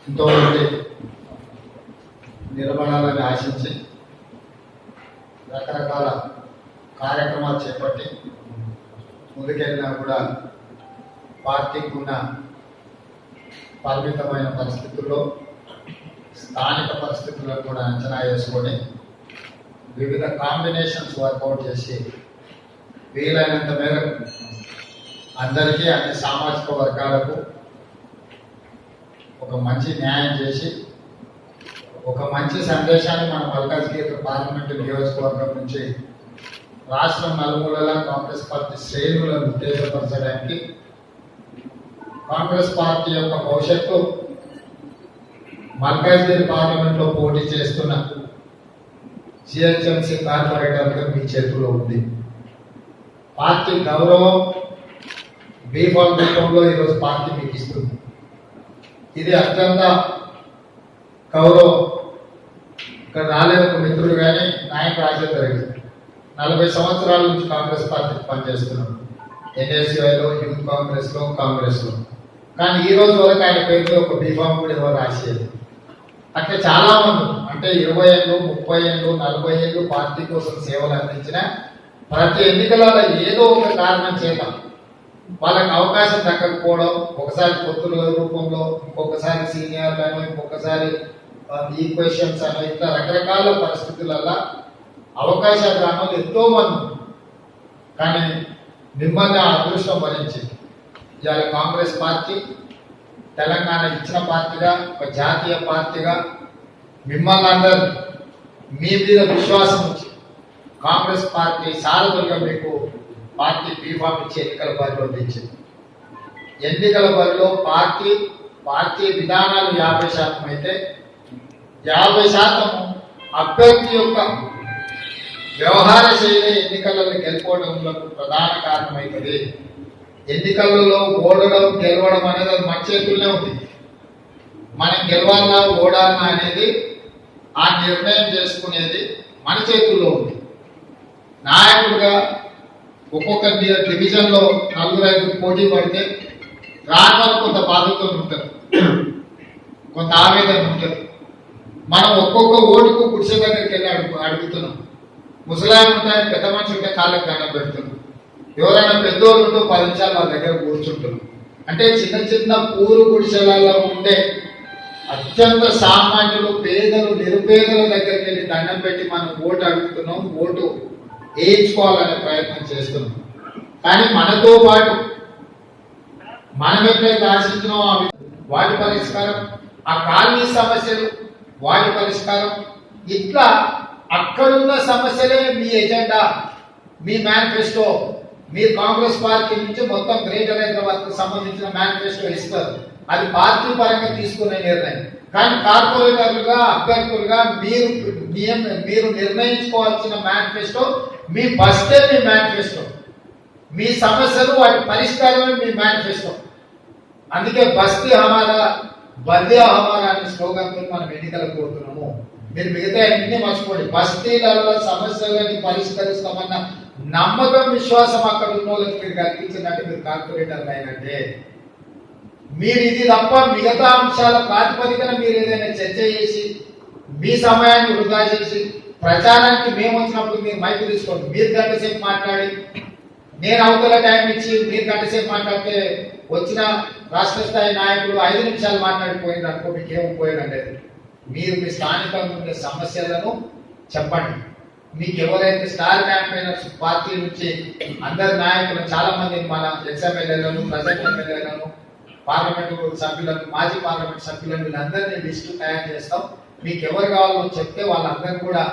ఎంతోమంది నిలబడాలని ఆశించి రకరకాల కార్యక్రమాలు చేపట్టి ముందుకెళ్ళినా కూడా పార్టీకి ఉన్న పరిమితమైన పరిస్థితుల్లో స్థానిక పరిస్థితులను కూడా అంచనా వేసుకొని వివిధ కాంబినేషన్స్ వర్కౌట్ చేసి వీలైనంత మేరకు అందరికీ అన్ని సామాజిక వర్గాలకు ఒక మంచి న్యాయం చేసి ఒక మంచి సందేశాన్ని మన మల్కాజ్గిరి పార్లమెంటు నియోజకవర్గం నుంచి రాష్ట్రం నలుమూలలా కాంగ్రెస్ పార్టీ శ్రేణులను ఉత్తేజపరచడానికి కాంగ్రెస్ పార్టీ యొక్క భవిష్యత్తు మల్కాజ్గిరి పార్లమెంట్లో పోటీ చేస్తున్న జిహెచ్ఎంసీ కార్పొరేటర్గా మీ చేతిలో ఉంది. పార్టీ గౌరవం బీఫాల్ రూపంలో ఈరోజు పార్టీ మీకు ఇస్తుంది. ఇది అత్యంత గౌరవం. ఇక్కడ రాలేదు ఒక మిత్రుడు కానీ నాయక్ రాజేందర్ రెడ్డి 40 సంవత్సరాల నుంచి కాంగ్రెస్ పార్టీకి పనిచేస్తున్నాడు. ఎన్ఎస్యుఐలో, యూత్ కాంగ్రెస్లో. కానీ ఈ రోజు వరకు ఆయన పేరుతో ఒక బీఫామ్ కూడా ఎవరు రాసేది. అట్లా చాలా మంది అంటే 20 ఏళ్ళు, 30 ఏళ్ళు, 40 ఏళ్ళు పార్టీ కోసం సేవలు అందించిన ప్రతి ఎన్నికలలో ఏదో ఒక కారణం చేత వాళ్ళకి అవకాశం దక్కకపోవడం, ఒకసారి పొత్తుల రూపంలో, ఇంకొకసారి సీనియర్లను, ఇంకొకసారి ఈక్వేషన్స్ అని ఇట్లా రకరకాల పరిస్థితులలో అవకాశాలు రావడం ఎంతో మంది. కానీ మిమ్మల్ని ఆ అదృష్టం భరించింది. ఇవాళ కాంగ్రెస్ పార్టీ తెలంగాణ ఇచ్చిన పార్టీగా, ఒక జాతీయ పార్టీగా మిమ్మల్ని అందరూ మీ మీద విశ్వాసం ఉంచి కాంగ్రెస్ పార్టీ సారథులుగా మీకు పార్టీ బీఫామ్ ఇచ్చి ఎన్నికల బరిలో తెచ్చింది. ఎన్నికల బరిలో పార్టీ విధానాలు 50% అయితే 50% అభ్యర్థి యొక్క వ్యవహార శైలి ఎన్నికలలో గెలుపోవడంలో ప్రధాన కారణమైనది. ఎన్నికలలో ఓడడం గెలవడం అనేది అది మన చేతుల్లోనే ఉంది. మనం గెలవాలన్నా ఓడాలన్నా అనేది ఆ నిర్ణయం చేసుకునేది మన చేతుల్లో ఉంది. నాయకుడిగా ఒక్కొక్క డివిజన్లో 4-5 పోటీ పడితే రాని కొంత బాధ్యత ఉంటుంది, కొంత ఆవేదన ఉంటుంది. మనం ఒక్కొక్క ఓటుకు గుడిసె దగ్గరికి వెళ్ళి అడుగుతున్నాం. ముసలాయన ఉంటాయి, పెద్ద మనిషి ఉంటే కాళ్ళకి దండం పెడుతున్నాం. ఎవరైనా పెద్దోళ్ళు ఉంటూ 10 నిమిషాలు వాళ్ళ దగ్గర కూర్చుంటున్నాం. అంటే చిన్న చిన్న పూరు గుడిసెలలో ఉండే అత్యంత సామాన్యులు, పేదలు, నిరుపేదల దగ్గరికి వెళ్ళి దండం పెట్టి మనం ఓటు అడుగుతున్నాం, ఓటు వేయించుకోవాలనే ప్రయత్నం చేస్తున్నాం. కానీ మనతో పాటు మనం ఎప్పుడైతే ఆశించినామో వాటి పరిష్కారం, ఆ కాలనీ సమస్యలు వాటి పరిష్కారం, ఇట్లా అక్కడున్న సమస్యలే మీ ఎజెండా, మీ మేనిఫెస్టో. మీరు కాంగ్రెస్ పార్టీ నుంచి మొత్తం గ్రేటర్ హైదరాబాద్ కు సంబంధించిన మేనిఫెస్టో ఇస్తారు. అది పార్టీ పరంగా తీసుకునే నిర్ణయం. కానీ కార్పొరేటర్లుగా, అభ్యర్థులుగా మీరు నిర్ణయించుకోవాల్సిన మేనిఫెస్టో, మీ బస్తే మీ మేనిఫెస్టో, మీ సమస్యలు వాటి పరిష్కారమే మీ మేనిఫెస్టో. అందుకే బస్తీ హమారా బల్దియా హమారా అనే స్లోగన్తో మనం ఎన్నికలకు కోరుతున్నాము. మీరు మిగతా అన్ని మర్చిపోండి. బస్తీలలో సమస్యలని పరిష్కరిస్తామన్న నమ్మకం, విశ్వాసం అక్కడ ఉన్న వాళ్ళకి మీరు కల్పించినట్టు మీరు కార్పొరేటర్లు అయినట్టే. మీరు ఇది తప్ప మిగతా అంశాల ప్రాతిపదికన మీరు ఏదైనా చర్చ చేసి మీ సమయాన్ని వృధా చేసి ప్రచారానికి మేము వచ్చినప్పుడు మీరు మైకు తీసుకోండి. మీరు గంట సేపు మాట్లాడి నేను అవతల టైం ఇచ్చి మీరు గంట సేపు మాట్లాడితే వచ్చిన రాష్ట్ర స్థాయి నాయకులు 5 నిమిషాలు మాట్లాడిపోయింది అనుకో, మీకు ఏం ఉపయోగం లేదు. మీరు మీ స్థానికంగా ఉండే సమస్యలను చెప్పండి. మీకు ఎవరైతే స్టార్ క్యాంపెయినర్స్ పార్టీ నుంచి అందరి నాయకులు, చాలా మంది మన ఎక్స్ఎమ్మెల్యేలను, ప్రజెంట్ ఎమ్మెల్యేలను, పార్లమెంటు సభ్యులను, మాజీ పార్లమెంట్ సభ్యులను, వీళ్ళందరినీ లిస్టు తయారు చేస్తాం. మీకు ఎవరు కావాలో చెప్తే వాళ్ళందరూ కూడా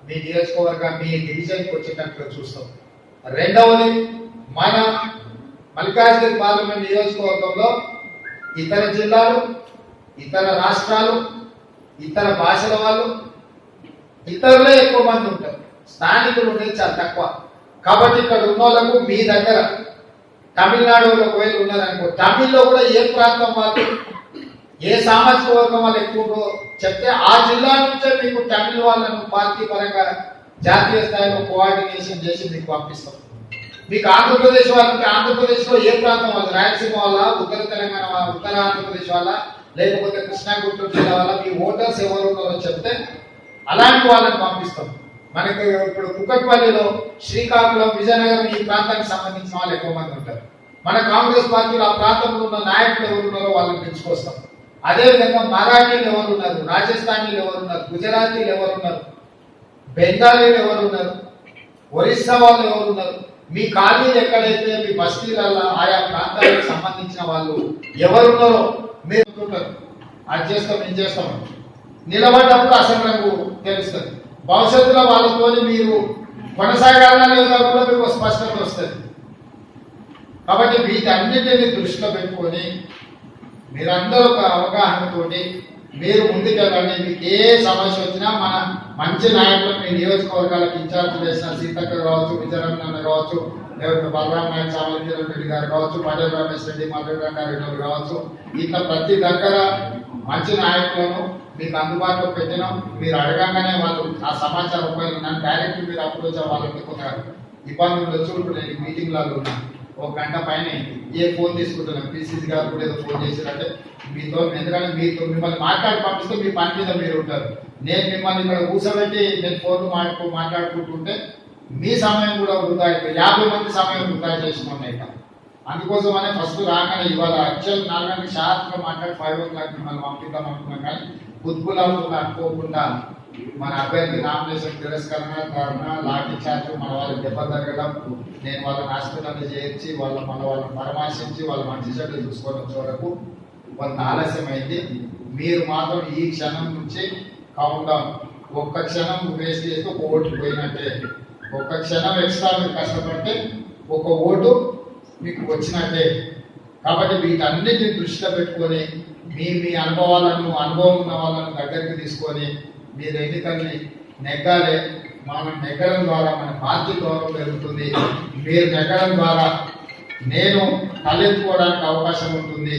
మీ నియోజకవర్గం, మీ డివిజన్కి వచ్చేటట్టుగా చూస్తాం. రెండవది, మన మల్కాజ్గిరి పార్లమెంట్ నియోజకవర్గంలో ఇతర జిల్లాలు, ఇతర రాష్ట్రాలు, ఇతర భాషల వాళ్ళు, ఇతరులే ఎక్కువ మంది ఉంటారు. స్థానికులు ఉండేది చాలా తక్కువ. కాబట్టి ఇక్కడ ఉన్న వాళ్ళకు మీ దగ్గర తమిళనాడులో ఒకవేళ ఉన్నారనుకో, తమిళ్లో కూడా ఏ ప్రాంతం వాళ్ళు, ఏ సామాజిక వర్గం వాళ్ళు ఎక్కువ చెప్తే ఆ జిల్లా నుంచే మీకు తమిళ వాళ్ళను పార్టీ పరంగా జాతీయ స్థాయిలో కోఆర్డినేషన్ చేసి మీకు పంపిస్తాం. మీకు ఆంధ్రప్రదేశ్ వాళ్ళకి ఆంధ్రప్రదేశ్ లో ఏ ప్రాంతం వాళ్ళు, రాయలసీమ వాళ్ళ, ఉత్తర తెలంగాణ వాళ్ళ, ఉత్తర ఆంధ్రప్రదేశ్ వాళ్ళ, లేకపోతే కృష్ణా గుంటూరు జిల్లా వల్ల మీ ఓటర్స్ ఎవరు ఉన్నారో చెప్తే అలాంటి వాళ్ళని పంపిస్తాం. మనకి ఇప్పుడు కుక్కట్పల్లిలో, శ్రీకాకుళం, విజయనగరం ఈ ప్రాంతానికి సంబంధించిన వాళ్ళు ఎక్కువ మంది ఉంటారు. మన కాంగ్రెస్ పార్టీలో ఆ ప్రాంతంలో ఉన్న నాయకులు ఎవరు ఉన్నారో వాళ్ళని పెంచుకొస్తాం. అదేవిధంగా మరాఠీలు ఎవరు ఉన్నారు, రాజస్థానీలు ఎవరు ఉన్నారు, గుజరాతీలు ఎవరు ఉన్నారు, బెంగాలీలు ఎవరు ఉన్నారు, ఒరిస్సా వాళ్ళు ఎవరు ఉన్నారు, మీ కాలనీలు ఎక్కడైతే మీ బస్తీలలో ఆయా ప్రాంతాలకు సంబంధించిన వాళ్ళు ఎవరున్నారో మీరు అనుకుంటారు. అది చేస్తాం, ఏం చేస్తాం, నిలబడ్డప్పుడు అసలు తెలుస్తుంది. భవిష్యత్తులో వాళ్ళతో మీరు కొనసాగాలన్నా లేదా కూడా మీకు స్పష్టత వస్తుంది. కాబట్టి వీటన్నిటిని దృష్టిలో పెట్టుకొని మీరందరూ ఒక అవగాహనతోటి మీరు ముందుకెళ్ళండి. మీకు ఏ సమస్య వచ్చినా మన మంచి నాయకులు మీ నియోజకవర్గాలకు ఇన్ఛార్జ్ చేసిన సీతక్క కావచ్చు, విజయరమణ కావచ్చు, లేకపోతే బలరాం నాయక్, చామలకిరణ్ రెడ్డి గారు కావచ్చు, పటేల్ రమేష్ రెడ్డి, మధురంగారెడ్డి కావచ్చు, ఇట్లా ప్రతి దగ్గర మంచి నాయకులను మీకు అందుబాటులో పెట్టినాం. మీరు అడగంగానే వాళ్ళు ఆ సమాచారం ఉపయోగం నన్ను డైరెక్ట్ మీరు అప్రోచ్ అవ్వాలంటే కొంత ఇబ్బందులు వచ్చు. ఇప్పుడు నేను మీటింగ్లలో ఉన్నాను, ఒక గంట పైన ఏ ఫోన్ తీసుకుంటున్నాను. పిసిసి గారు కూడా ఏదో ఫోన్ చేశారంటే మీతో, ఎందుకంటే మీతో మిమ్మల్ని మాట్లాడి పంపిస్తే మీ పని మీద మీరు ఉంటారు. నేను మిమ్మల్ని ఇక్కడ కూర్చోబెట్టి నేను ఫోన్ మాట్లాడుకుంటుంటే మీ సమయం కూడా వృధా అయిపోయి 50 మంది సమయం వృధా చేసుకున్నాయి. అందుకోసమనే ఫస్ట్ రాగానే ఇవాళ యాక్చువల్ 4 గంటలకు షార్ప్గా మాట్లాడి 5 o'clock మిమ్మల్ని పంపిద్దాం అనుకున్నాం. కానీ బుద్ధిబులాలు అనుకోకుండా మన అభ్యర్థి నామినేషన్ తిరస్కరణ, ధర్నా, లాఠీ చార్జ్, మన వాళ్ళకి దెబ్బ తరగడం, నేను వాళ్ళని హాస్పిటల్లో చేర్చి వాళ్ళని పరామర్శించి వాళ్ళ మంచి చెడ్డలు చూసుకొని వచ్చే వరకు కొంత ఆలస్యమైంది. మీరు మాత్రం ఈ క్షణం నుంచి కౌంట్ డౌన్, ఒక్క క్షణం వేస్ట్ చేస్తే ఒక ఓటు పోయినట్టే, ఒక్క క్షణం ఎక్స్ట్రా మీరు కష్టపడితే ఒక ఓటు మీకు వచ్చినట్టే. కాబట్టి వీటన్నిటిని దృష్టిలో పెట్టుకొని మీ అనుభవం ఉన్న వాళ్ళను దగ్గరికి తీసుకొని మీరు ఎన్నికల్ని నెగ్గాలి. మనం నెగ్గడం ద్వారా మన పార్టీ గౌరవం పెరుగుతుంది. మీరు నెగ్గడం ద్వారా నేను తలెత్తుకోవడానికి అవకాశం ఉంటుంది.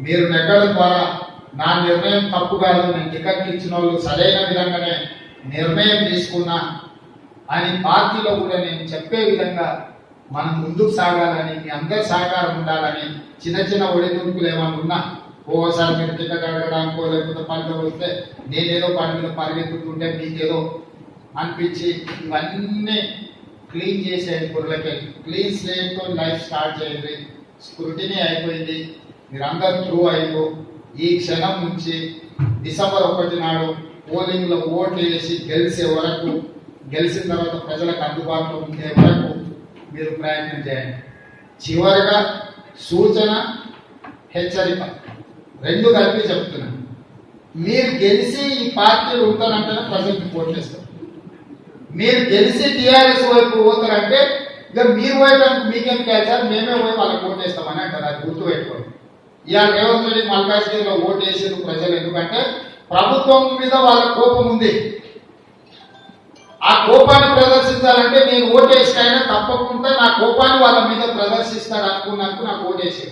మీరు నెగ్గడం ద్వారా నా నిర్ణయం తప్పు కాదు, నేను టికెట్లు ఇచ్చిన వాళ్ళు సరైన విధంగానే నిర్ణయం తీసుకున్నా అని పార్టీలో కూడా నేను చెప్పే విధంగా మనం ముందుకు సాగాలని, మీ అందరి సహకారం ఉండాలని, చిన్న చిన్న ఒడిదుడుకులు ఏమైనా ఉన్నా ఓసారి మీరు టికెట్ అడగడానికో లేకపోతే పనిలో వస్తే నేనేదో పని మీద పరిగెత్తుతుంటే మీకేదో అనిపించి ఇవన్నీ క్లీన్ చేసేయండి. పుర్లకి క్లీన్ స్లేట్తో లైఫ్ స్టార్ట్ చేయండి. స్క్రూటినీ అయిపోయింది, మీరందరూ త్రూ అయ్యో. ఈ క్షణం నుంచి December 1 నాడు పోలింగ్లో ఓట్లు వేసి గెలిచే వరకు, గెలిచిన తర్వాత ప్రజలకు అందుబాటులో ఉండే వరకు మీరు ప్రయత్నం చేయండి. చివరిగా సూచన, హెచ్చరిక రెండు కలిపి చెప్తున్నాను. మీరు గెలిచి ఈ పార్టీలు ఉంటారంటేనే ప్రజలకు ఓట్లేస్తారు. మీరు గెలిచి టీఆర్ఎస్ వైపు పోతారంటే ఇక మీరు వైపు మీకేం కేసారు, మేమే పోయి వాళ్ళకి ఓటేస్తామని అంటారు. అది గుర్తుపెట్టుకోండి. ఇవాళ రేవంత్ రెడ్డి మల్కాజ్గిరిలో ఓటేసారు ప్రజలు, ఎందుకంటే ప్రభుత్వం మీద వాళ్ళ కోపం ఉంది. ఆ కోపాన్ని ప్రదర్శించాలంటే నేను ఓటేసినైనా తప్పకుండా నా కోపాన్ని వాళ్ళ మీద ప్రదర్శిస్తాడు అనుకున్నందుకు నాకు ఓటేసారు.